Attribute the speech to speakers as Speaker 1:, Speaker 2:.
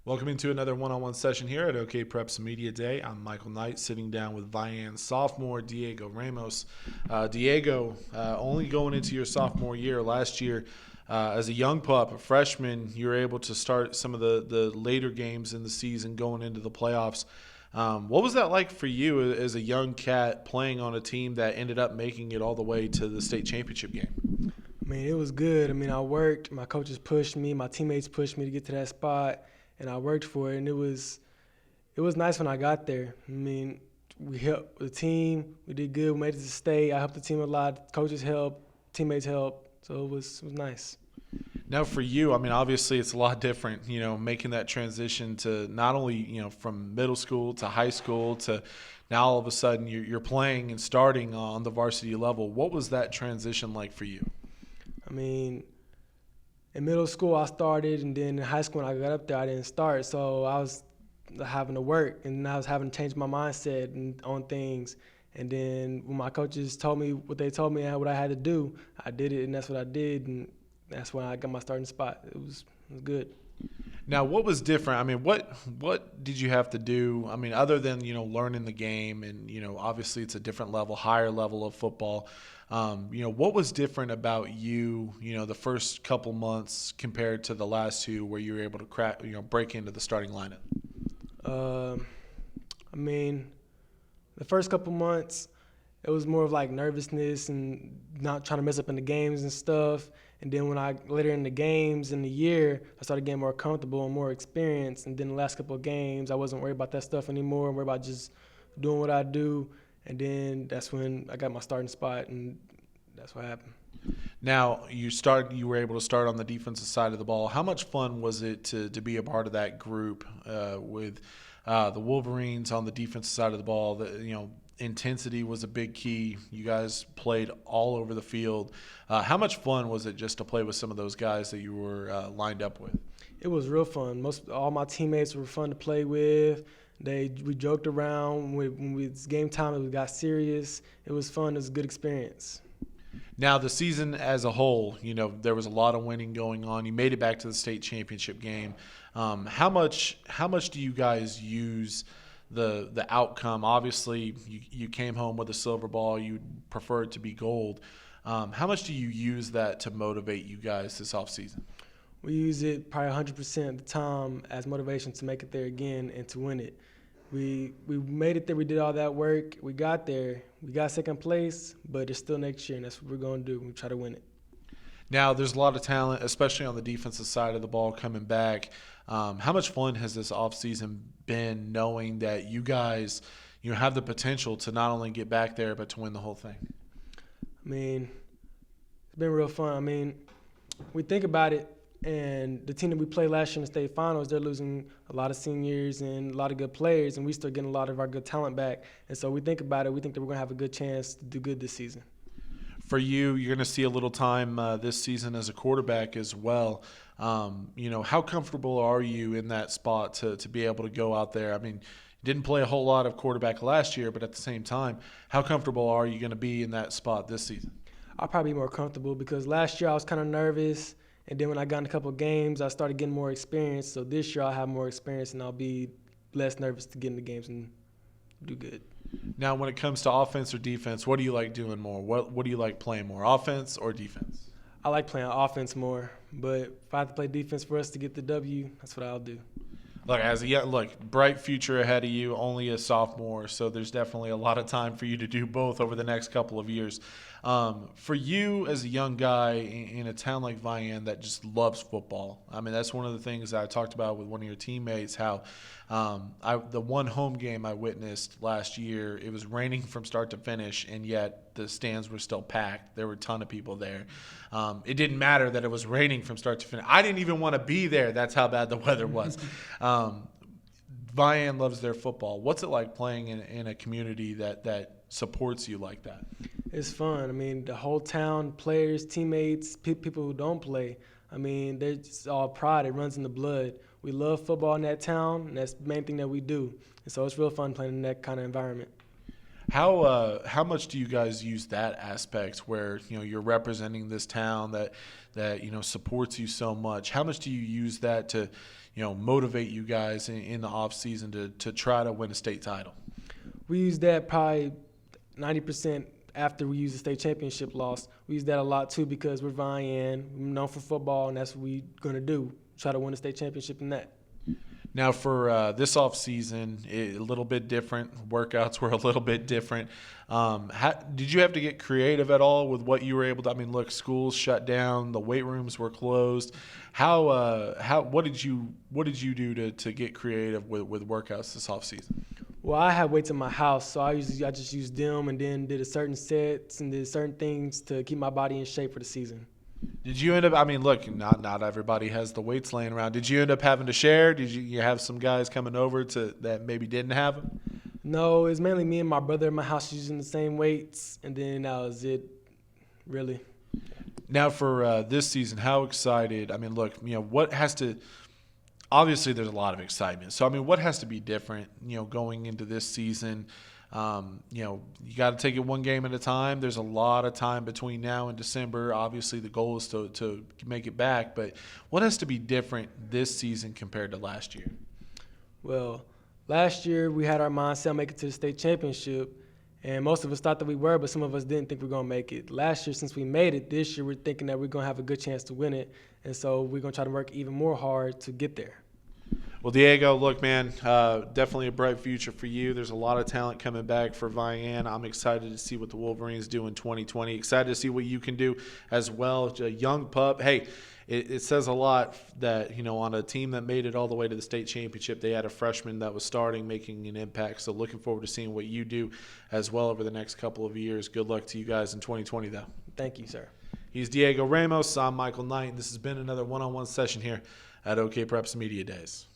Speaker 1: Welcome into another one-on-one session here at OKPreps Media Day. I'm Michael Knight, sitting down with Vian sophomore Diego Ramos. Diego, only going into your sophomore year. Last year, as a young pup, a freshman, you were able to start some of the later games in the season going into the playoffs. What was that like for you as a young cat playing on a team that ended up making it all the way to the state championship game?
Speaker 2: I mean, it was good. I mean, I worked. My coaches pushed me. My teammates pushed me to get to that spot, and I worked for it. And it was nice when I got there. I mean, we helped the team. We did good. We made it to state. I helped the team a lot. Coaches helped. Teammates helped. So it was nice.
Speaker 1: Now for you, I mean, obviously it's a lot different, making that transition to not only, from middle school to high school to now all of a sudden you're playing and starting on the varsity level. What was that transition like for you?
Speaker 2: I mean, in middle school I started, and then in high school when I got up there I didn't start. So I was having to work, and I was having to change my mindset on things. And then when my coaches told me what they told me and what I had to do, I did it, and that's what I did. And that's when I got my starting spot. It was good.
Speaker 1: Now, what was different? I mean, what did you have to do? I mean, other than learning the game, and obviously it's a different level, higher level of football. What was different about you? The first couple months compared to the last two, where you were able to break into the starting lineup.
Speaker 2: I mean, the first couple months, it was more of like nervousness and not trying to mess up in the games and stuff. And then when later in the games in the year, I started getting more comfortable and more experience. And then the last couple of games, I wasn't worried about that stuff anymore. I'm worried about just doing what I do. And then that's when I got my starting spot, and that's what happened.
Speaker 1: Now you were able to start on the defensive side of the ball. How much fun was it to be a part of that group with the Wolverines on the defensive side of the ball? Intensity was a big key. You guys played all over the field. How much fun was it just to play with some of those guys that you were lined up with?
Speaker 2: It was real fun. All my teammates were fun to play with. We joked around. When it's game time, it got serious. It was fun. It was a good experience.
Speaker 1: Now, the season as a whole, there was a lot of winning going on. You made it back to the state championship game. How much do you guys use the outcome? Obviously, you came home with a silver ball. You prefer it to be gold. How much do you use that to motivate you guys this offseason?
Speaker 2: We use it probably 100% of the time as motivation to make it there again and to win it. We made it there. We did all that work. We got there. We got second place, but it's still next year, and that's what we're going to do. We try to win it.
Speaker 1: Now, there's a lot of talent, especially on the defensive side of the ball, coming back. How much fun has this offseason been, knowing that you guys have the potential to not only get back there but to win the whole thing?
Speaker 2: I mean, it's been real fun. I mean, we think about it, and the team that we played last year in the state finals, they're losing a lot of seniors and a lot of good players, and we still getting a lot of our good talent back. And so we think about it. We think that we're going to have a good chance to do good this season.
Speaker 1: For you, you're going to see a little time this season as a quarterback as well. How comfortable are you in that spot to be able to go out there? I mean, you didn't play a whole lot of quarterback last year, but at the same time, how comfortable are you going to be in that spot this season?
Speaker 2: I'll probably be more comfortable because last year I was kind of nervous, and then when I got in a couple of games, I started getting more experience. So this year I'll have more experience, and I'll be less nervous to get in the games and do good.
Speaker 1: Now, when it comes to offense or defense, what do you like doing more? What do you like playing more, offense or defense?
Speaker 2: I like playing offense more, but if I have to play defense for us to get the W, that's what I'll do.
Speaker 1: Bright future ahead of you, only a sophomore, so there's definitely a lot of time for you to do both over the next couple of years. For you as a young guy in a town like Vian that just loves football, I mean, that's one of the things that I talked about with one of your teammates, how the one home game I witnessed last year, it was raining from start to finish, and yet the stands were still packed. There were a ton of people there. It didn't matter that it was raining from start to finish. I didn't even want to be there. That's how bad the weather was. Vian loves their football. What's it like playing in a community that supports you like that?
Speaker 2: It's fun. I mean, the whole town, players, teammates, people who don't play, I mean, they're just all pride. It runs in the blood. We love football in that town, and that's the main thing that we do. And so it's real fun playing in that kind of environment.
Speaker 1: How much do you guys use that aspect where you're representing this town that supports you so much? How much do you use that to motivate you guys in the off season to try to win a state title?
Speaker 2: We use that probably 90% after we use the state championship loss. We use that a lot too because we're Vian, we're known for football, and that's what we're gonna do. Try to win the state championship in that.
Speaker 1: Now for this off season, a little bit different. Workouts were a little bit different. Did you have to get creative at all with what you were able to? I mean, look, schools shut down, the weight rooms were closed. What did you do to get creative with workouts this off season?
Speaker 2: Well, I had weights in my house, so I just used them and then did a certain sets and did certain things to keep my body in shape for the season.
Speaker 1: Did you end up? I mean, look, not everybody has the weights laying around. Did you end up having to share? Did you have some guys coming over that maybe didn't have them?
Speaker 2: No, it's mainly me and my brother in my house using the same weights, and then that was it, really.
Speaker 1: Now for this season, how excited? I mean, look, what has to? Obviously, there's a lot of excitement. So, I mean, what has to be different, going into this season? You got to take it one game at a time. There's a lot of time between now and December. Obviously, the goal is to make it back. But what has to be different this season compared to last year?
Speaker 2: Well, last year we had our mindset make it to the state championship, and most of us thought that we were, but some of us didn't think we were going to make it. Last year, since we made it, this year we're thinking that we're going to have a good chance to win it, and so we're going to try to work even more hard to get there.
Speaker 1: Well, Diego, look, man, definitely a bright future for you. There's a lot of talent coming back for Vian. I'm excited to see what the Wolverines do in 2020. Excited to see what you can do as well. A young pup. Hey, it says a lot that, on a team that made it all the way to the state championship, they had a freshman that was starting, making an impact. So looking forward to seeing what you do as well over the next couple of years. Good luck to you guys in 2020, though.
Speaker 2: Thank you, sir.
Speaker 1: He's Diego Ramos. I'm Michael Knight, and this has been another one-on-one session here at OKPreps Media Days.